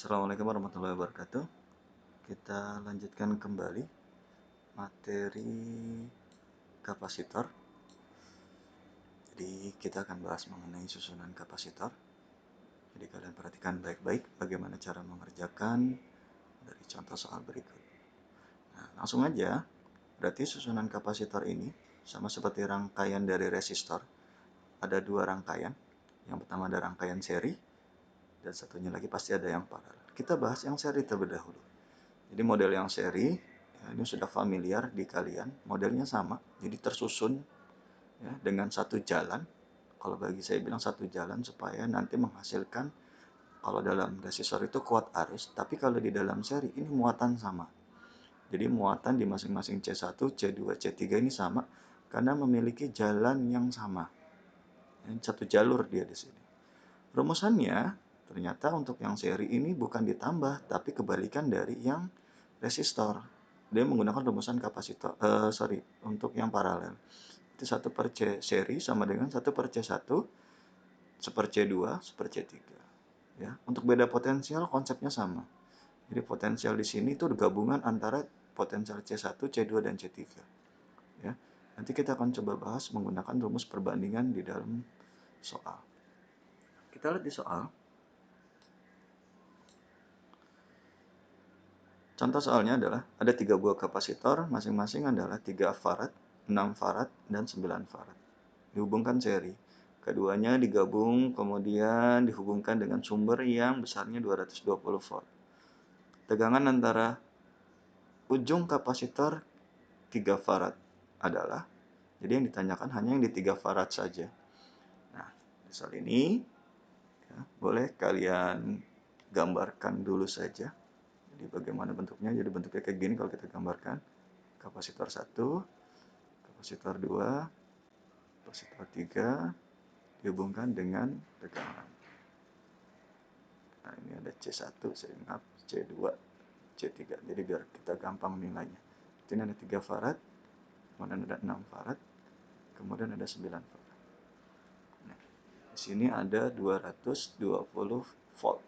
Assalamualaikum warahmatullahi wabarakatuh. Kita lanjutkan kembali materi kapasitor. Jadi kita akan bahas mengenai susunan kapasitor. Jadi kalian perhatikan baik-baik bagaimana cara mengerjakan dari contoh soal berikut. Nah, langsung aja. Berarti susunan kapasitor ini sama seperti rangkaian dari resistor. Ada dua rangkaian. Yang pertama ada rangkaian seri dan satunya lagi pasti ada yang paralel. Kita bahas yang seri terlebih dahulu. Jadi model yang seri ya, ini sudah familiar di kalian, modelnya sama, jadi tersusun ya, dengan satu jalan. Kalau bagi saya bilang satu jalan supaya nanti menghasilkan, kalau dalam resistor itu kuat arus, tapi kalau di dalam seri ini muatan sama. Jadi muatan di masing-masing C1, C2, C3 ini sama karena memiliki jalan yang sama. Satu jalur dia di sini. Rumusannya ternyata untuk yang seri ini bukan ditambah, tapi kebalikan dari yang resistor. Dia menggunakan rumusan kapasitor, untuk yang paralel. Itu 1 per C seri sama dengan 1 per C1, 1 per C2, 1 per C3. Ya, untuk beda potensial konsepnya sama. Jadi potensial di sini itu gabungan antara potensial C1, C2, dan C3. Ya, nanti kita akan coba bahas menggunakan rumus perbandingan di dalam soal. Kita lihat di soal. Contoh soalnya adalah ada 3 buah kapasitor, masing-masing adalah 3 farad, 6 farad, dan 9 farad. Dihubungkan seri. Keduanya digabung kemudian dihubungkan dengan sumber yang besarnya 220 volt. Tegangan antara ujung kapasitor 3 farad adalah, jadi yang ditanyakan hanya yang di 3 farad saja. Nah, di soal ini ya, boleh kalian gambarkan dulu saja. Jadi bagaimana bentuknya? Jadi bentuknya kayak gini kalau kita gambarkan. Kapasitor 1, kapasitor 2, kapasitor 3 dihubungkan dengan tegangan. Nah, ini ada C1, C2, C3. Jadi biar kita gampang nilainya. Ini ada 3 farad, kemudian ada 6 farad, kemudian ada 9 farad. Nah, di sini ada 220 volt.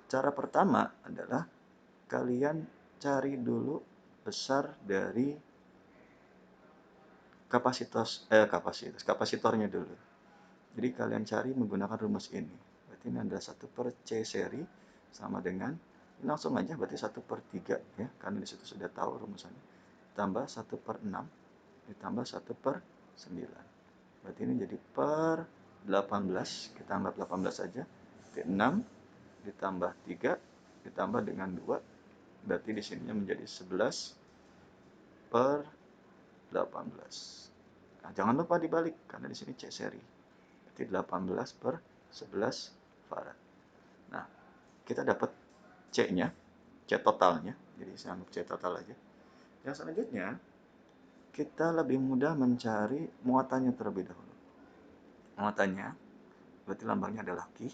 Cara pertama adalah kalian cari dulu besar dari kapasitornya dulu. Jadi kalian cari menggunakan rumus ini. Berarti ini adalah 1 per C seri sama dengan, langsung aja berarti 1 per 3 ya, karena disitu sudah tahu rumusannya. Tambah 1 per 6 ditambah 1 per 9. Berarti ini jadi per 18, kita anggap 18 saja. 6 ditambah 3 ditambah dengan 2, berarti di sininya menjadi 11 per 18. Nah, jangan lupa dibalik karena di sini C seri. Berarti 18 per 11 farad. Nah, kita dapat C-nya, C totalnya. Jadi saya anggap C total aja. Yang selanjutnya, kita lebih mudah mencari muatannya terlebih dahulu. Muatannya, berarti lambangnya adalah Q.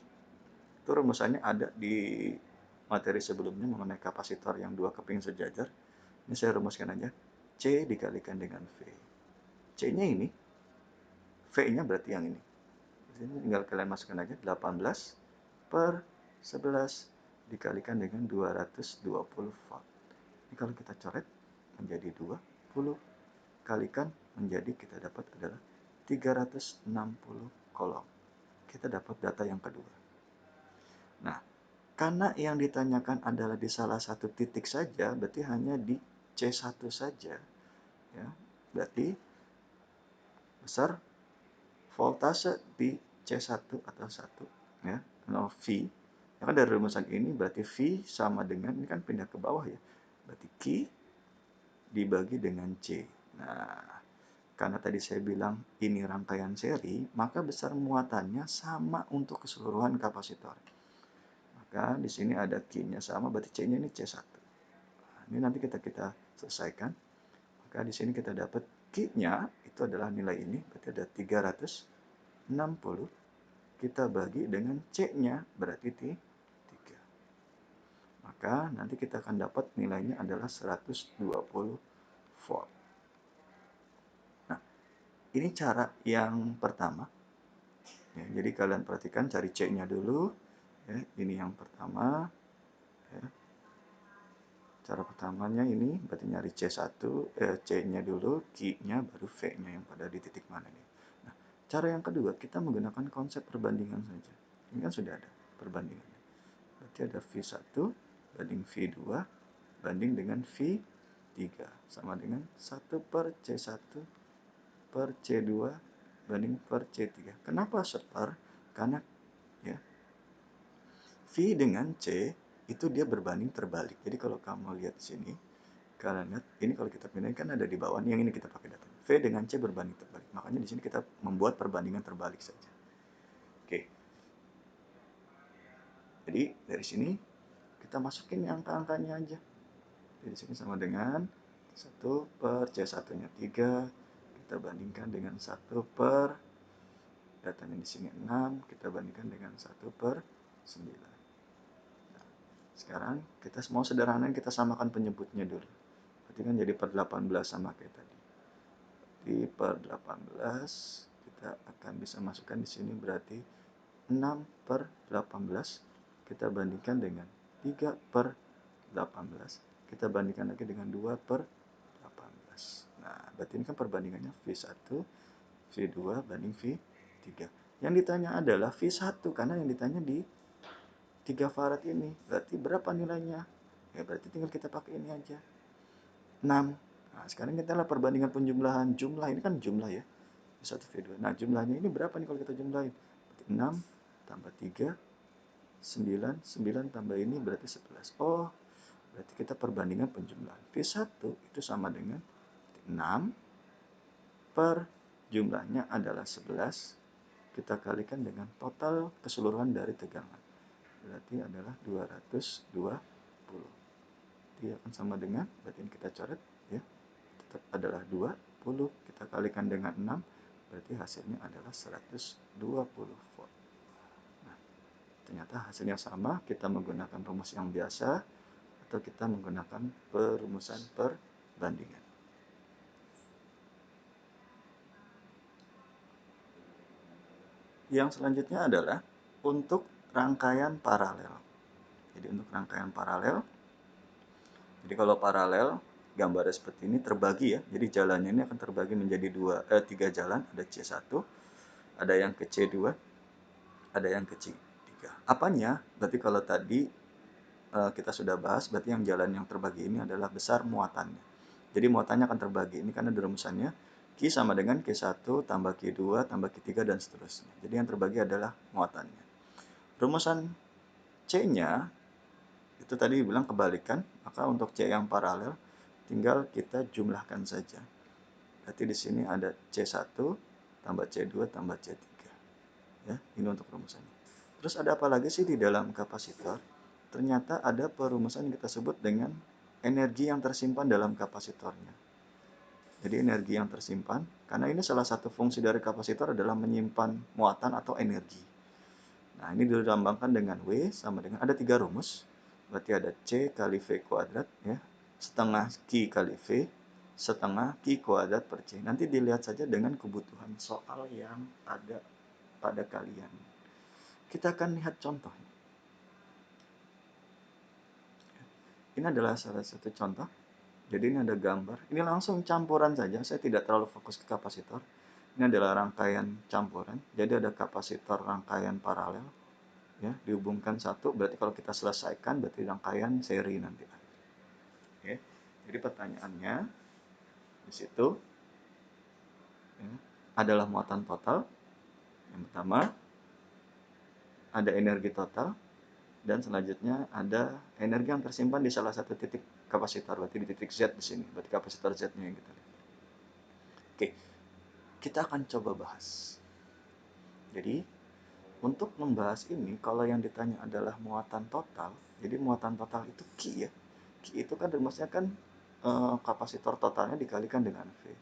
Itu rumusannya ada di materi sebelumnya mengenai kapasitor yang 2 keping sejajar. Ini saya rumuskan aja. C dikalikan dengan V. C-nya ini, V-nya berarti yang ini. Ini tinggal kalian masukkan aja 18 per 11 dikalikan dengan 220 volt. Ini kalau kita coret menjadi 20 kalikan menjadi kita dapat adalah 360 kolom. Kita dapat data yang kedua. Nah, karena yang ditanyakan adalah di salah satu titik saja, berarti hanya di C1 saja. Ya, berarti besar voltase di C1 atau 1 ya, kalau V ya kan dari rumusan ini berarti V sama dengan, ini kan pindah ke bawah ya, berarti Q dibagi dengan C. Nah, karena tadi saya bilang ini rangkaian seri, maka besar muatannya sama untuk keseluruhan kapasitor. Maka di sini ada Q-nya sama, berarti C-nya ini C1. Nah, ini nanti kita selesaikan. Maka di sini kita dapat Q-nya itu adalah nilai ini, berarti ada 360. Kita bagi dengan C-nya berarti 3. Maka nanti kita akan dapat nilainya adalah 120 volt. Nah, ini cara yang pertama. Ya, jadi kalian perhatikan cari C-nya dulu. Ya, ini yang pertama. Ya. Cara pertamanya ini berarti nyari C1, C-nya dulu, Q-nya, baru V-nya yang pada di titik mana nih. Nah, cara yang kedua, kita menggunakan konsep perbandingan saja. Ini kan sudah ada perbandingannya. Berarti ada V1 banding V2 banding dengan V3. Sama dengan 1 per C1 per C2 banding per C3. Kenapa seper? Karena ya, V dengan C itu dia berbanding terbalik. Jadi kalau kamu lihat di sini, kalian lihat ini kalau kita pindahin kan ada di bawah, yang ini kita pakai data. V dengan C berbanding terbalik. Makanya di sini kita membuat perbandingan terbalik saja. Oke. Jadi dari sini kita masukin angka-angkanya aja. Di sini sama dengan 1 per C1-nya 3, kita bandingkan dengan 1 per datanya di sini 6, kita bandingkan dengan 1 per 9. Sekarang kita mau sederhanain, kita samakan penyebutnya dulu. Berarti kan jadi per 18 sama kayak tadi. Di per 18 kita akan bisa masukkan di sini berarti 6 per 18 kita bandingkan dengan 3 per 18. Kita bandingkan lagi dengan 2 per 18. Nah, berarti ini kan perbandingannya V1, V2 banding V3. Yang ditanya adalah V1 karena yang ditanya di 3 farad ini. Berarti berapa nilainya? Ya berarti tinggal kita pakai ini aja. 6. Nah, sekarang kita lihat perbandingan penjumlahan. Jumlah ini kan jumlah ya. V1, V2. Nah, jumlahnya ini berapa nih kalau kita jumlahin? Berarti 6 tambah 3, 9. 9 tambah ini berarti 11. Oh, berarti kita perbandingan penjumlahan. V1 itu sama dengan 6 per jumlahnya adalah 11. Kita kalikan dengan total keseluruhan dari tegangan. Berarti adalah 220. Dia akan sama dengan, berarti ini kita coret ya, tetap adalah 20. Kita kalikan dengan 6, berarti hasilnya adalah 120 volt. Nah, ternyata hasilnya sama, kita menggunakan rumus yang biasa atau kita menggunakan perumusan perbandingan. Yang selanjutnya adalah untuk rangkaian paralel. Jadi untuk rangkaian paralel, jadi kalau paralel gambarnya seperti ini terbagi ya. Jadi jalannya ini akan terbagi menjadi 3 jalan, ada C1, ada yang ke C2, ada yang ke C3. Apanya? Berarti kalau tadi kita sudah bahas, berarti yang jalan yang terbagi ini adalah besar muatannya. Jadi muatannya akan terbagi. Ini karena di rumusannya Q sama dengan Q1 tambah Q2 tambah Q3 dan seterusnya. Jadi yang terbagi adalah muatannya. Rumusan C-nya itu tadi bilang kebalikan, maka untuk C yang paralel tinggal kita jumlahkan saja. Berarti di sini ada C1 tambah C2 tambah C3. Ya, ini untuk rumusannya. Terus ada apa lagi sih di dalam kapasitor? Ternyata ada perumusan yang kita sebut dengan energi yang tersimpan dalam kapasitornya. Jadi energi yang tersimpan, karena ini salah satu fungsi dari kapasitor adalah menyimpan muatan atau energi. Nah, ini dilambangkan dengan W sama dengan, ada 3 rumus. Berarti ada C kali V kuadrat, ya, setengah Q kali V, setengah Q kuadrat per C. Nanti dilihat saja dengan kebutuhan soal yang ada pada kalian. Kita akan lihat contohnya. Ini adalah salah satu contoh. Jadi ini ada gambar. Ini langsung campuran saja. Saya tidak terlalu fokus ke kapasitor. Ini adalah rangkaian campuran. Jadi ada kapasitor rangkaian paralel. Ya, dihubungkan satu. Berarti kalau kita selesaikan, berarti rangkaian seri nanti. Oke. Jadi pertanyaannya di situ ya, adalah muatan total. Yang pertama ada energi total. Dan selanjutnya ada energi yang tersimpan di salah satu titik kapasitor, berarti di titik Z di sini, berarti kapasitor Z-nya yang kita lihat. Oke, kita akan coba bahas. Jadi, untuk membahas ini, kalau yang ditanya adalah muatan total, jadi muatan total itu Q ya. Q itu kan rumusnya kan kapasitor totalnya dikalikan dengan V.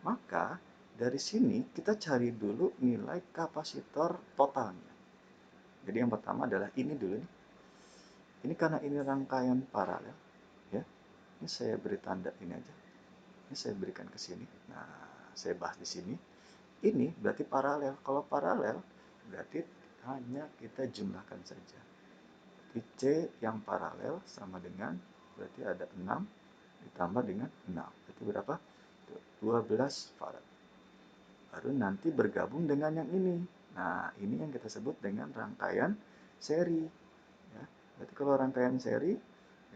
Maka, dari sini kita cari dulu nilai kapasitor totalnya. Jadi yang pertama adalah ini dulu nih. Ini karena ini rangkaian paralel, ya. Ini saya beri tanda ini aja. Ini saya berikan ke sini. Nah, saya bahas di sini. Ini berarti paralel. Kalau paralel, berarti hanya kita jumlahkan saja. Berarti C yang paralel sama dengan, berarti ada 6 ditambah dengan 6. Berarti berapa? 12 farad. Baru nanti bergabung dengan yang ini. Nah, ini yang kita sebut dengan rangkaian seri. Ya. Berarti kalau rangkaian seri,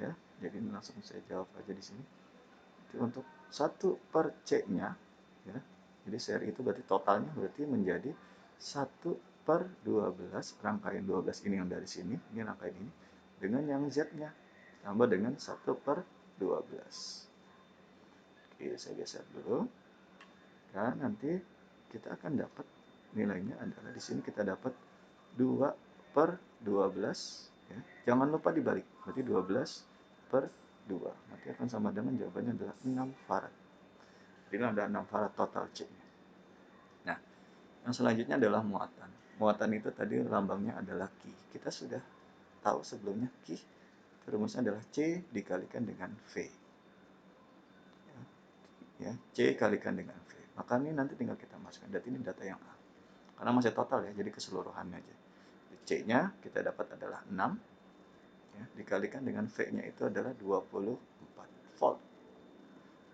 ya, jadi langsung saya jawab aja di sini. Jadi untuk 1/C-nya, ya, jadi seri itu berarti totalnya berarti menjadi 1/12, rangkaian 12 ini yang dari sini, ini rangkaian ini, dengan yang Z-nya, tambah dengan 1/12. Oke, saya geser dulu. Dan nanti kita akan dapat nilainya adalah di sini kita dapat 2/12. Ya. Jangan lupa dibalik, berarti 12/2. Nanti akan sama dengan jawabannya adalah 6 farad. Jadi ada 6 farad total C-nya. Nah, yang selanjutnya adalah muatan. Muatan itu tadi lambangnya adalah Ki. Kita sudah tahu sebelumnya Ki, rumusnya adalah C dikalikan dengan V. Ya, C kalikan dengan V. Maka ini nanti tinggal kita masukkan. Data ini data yang A. Karena masih total ya, jadi keseluruhannya aja. C-nya kita dapat adalah 6. Ya, dikalikan dengan V-nya itu adalah 24 volt.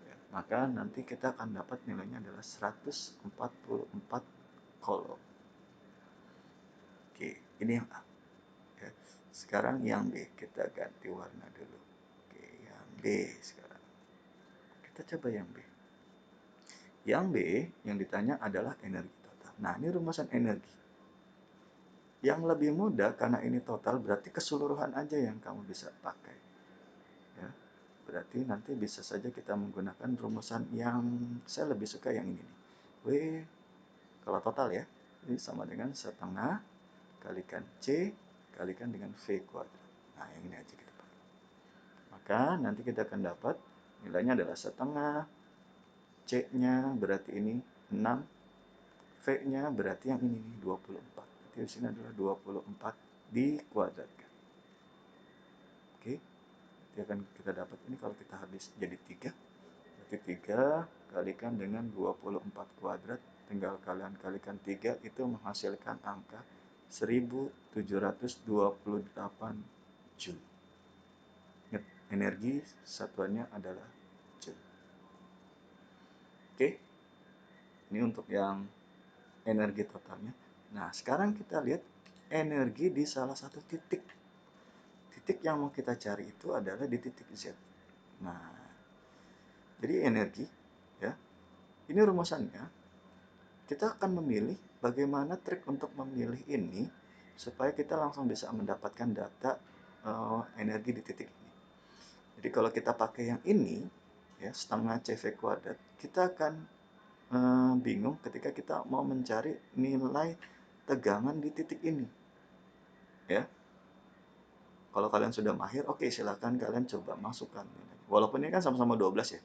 Ya, maka nanti kita akan dapat nilainya adalah 144 coulomb. Oke, ini yang A. Ya. Sekarang yang B, kita ganti warna dulu. Oke, yang B sekarang. Kita coba yang B. Yang B yang ditanya adalah energi total. Nah, ini rumusan energi. Yang lebih mudah karena ini total berarti keseluruhan aja yang kamu bisa pakai. Ya, berarti nanti bisa saja kita menggunakan rumusan yang saya lebih suka yang ini. W kalau total ya, ini sama dengan setengah kalikan C kalikan dengan V kuadrat. Nah, yang ini aja kita pakai. Maka nanti kita akan dapat nilainya adalah setengah, C-nya berarti ini 6, V-nya berarti yang ini 24. Jadi di sini adalah 24 dikuadratkan. Oke. Nanti akan kita dapat ini kalau kita habis jadi 3. Berarti 3 kalikan dengan 24 kuadrat, tinggal kalian kalikan 3 itu menghasilkan angka 1728 Joule. Energi satuannya adalah Joule. Oke. Ini untuk yang energi totalnya. Nah, sekarang kita lihat energi di salah satu titik. Titik yang mau kita cari itu adalah di titik Z. Nah, jadi energi, ya. Ini rumusannya. Kita akan memilih bagaimana trik untuk memilih ini supaya kita langsung bisa mendapatkan data energi di titik ini. Jadi kalau kita pakai yang ini, ya, setengah CV kuadrat, kita akan bingung ketika kita mau mencari nilai tegangan di titik ini. Ya. Kalau kalian sudah mahir, oke, silakan kalian coba masukkan nilai. Walaupun ini kan sama-sama 12 ya.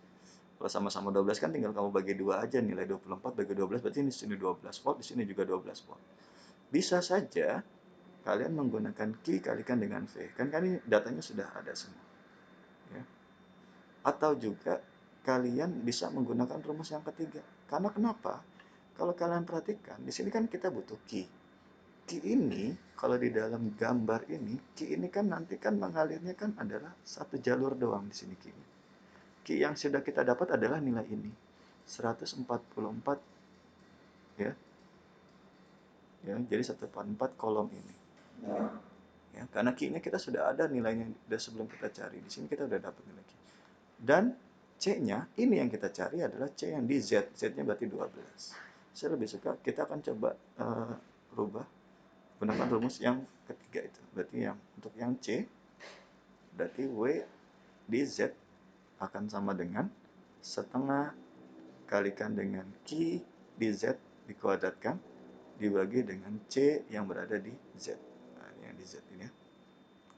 Kalau sama-sama 12 kan tinggal kamu bagi 2 aja, nilai 24 bagi 12 berarti di sini 12 volt, di sini juga 12 volt. Bisa saja kalian menggunakan Q kalikan dengan V. Kan ini datanya sudah ada semua. Ya. Atau juga kalian bisa menggunakan rumus yang ketiga. Karena kenapa? Kalau kalian perhatikan, di sini kan kita butuh Q. Q ini, kalau di dalam gambar ini, Q ini kan nanti kan mengalirnya kan adalah satu jalur doang di sini Q-nya. Q yang sudah kita dapat adalah nilai ini. 144, ya. Ya, jadi 144 kolom ini. Ya, karena Q-nya kita sudah ada nilainya dari sebelum kita cari. Di sini kita sudah dapat nilai Q. Dan C-nya, ini yang kita cari adalah C yang di Z. Z-nya berarti 12. Saya lebih suka, kita akan coba rubah gunakan rumus yang ketiga itu. Berarti yang untuk yang C, berarti W di Z akan sama dengan setengah kalikan dengan Q di Z dikuadratkan dibagi dengan C yang berada di Z. Nah, yang di Z ini ya.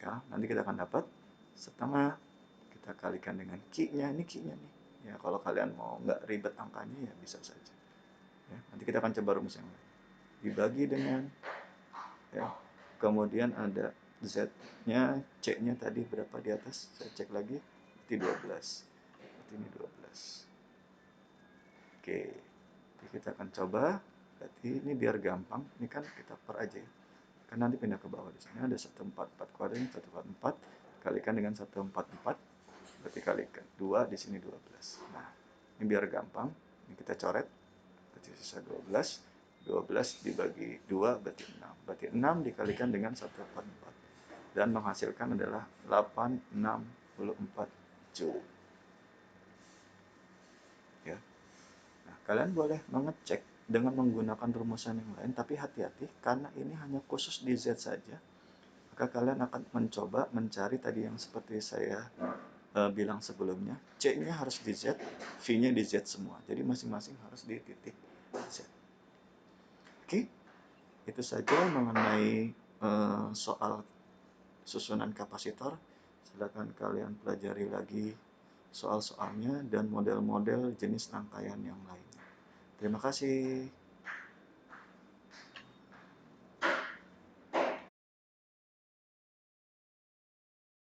Nah, nanti kita akan dapat setengah kita kalikan dengan Q-nya, ini Q-nya nih. Ya, kalau kalian mau nggak ribet angkanya ya bisa saja. Ya, nanti kita akan coba rumus yang lain. Dibagi dengan, ya, kemudian ada Z-nya, C-nya tadi berapa di atas? Saya cek lagi, berarti 12. Berarti ini 12. Oke, jadi kita akan coba. Berarti ini biar gampang, ini kan kita per aja ya. kan nanti pindah ke bawah. Di sini ada 144 kuadran, 144 kalikan dengan 144, berarti kalikan 2, di sini 12. Nah, ini biar gampang, ini kita coret, berarti sisa 12, 12 dibagi 2 berarti 6. Berarti 6 dikalikan dengan 144. Dan menghasilkan adalah 864 Joule. Ya. Nah, kalian boleh mengecek dengan menggunakan rumusan yang lain, tapi hati-hati karena ini hanya khusus di Z saja. Maka kalian akan mencoba mencari tadi yang seperti saya bilang sebelumnya, C-nya harus di Z, V-nya di Z semua. Jadi masing-masing harus di titik Z. Oke, itu saja mengenai soal susunan kapasitor. Silakan kalian pelajari lagi soal-soalnya dan model-model jenis rangkaian yang lainnya. Terima kasih.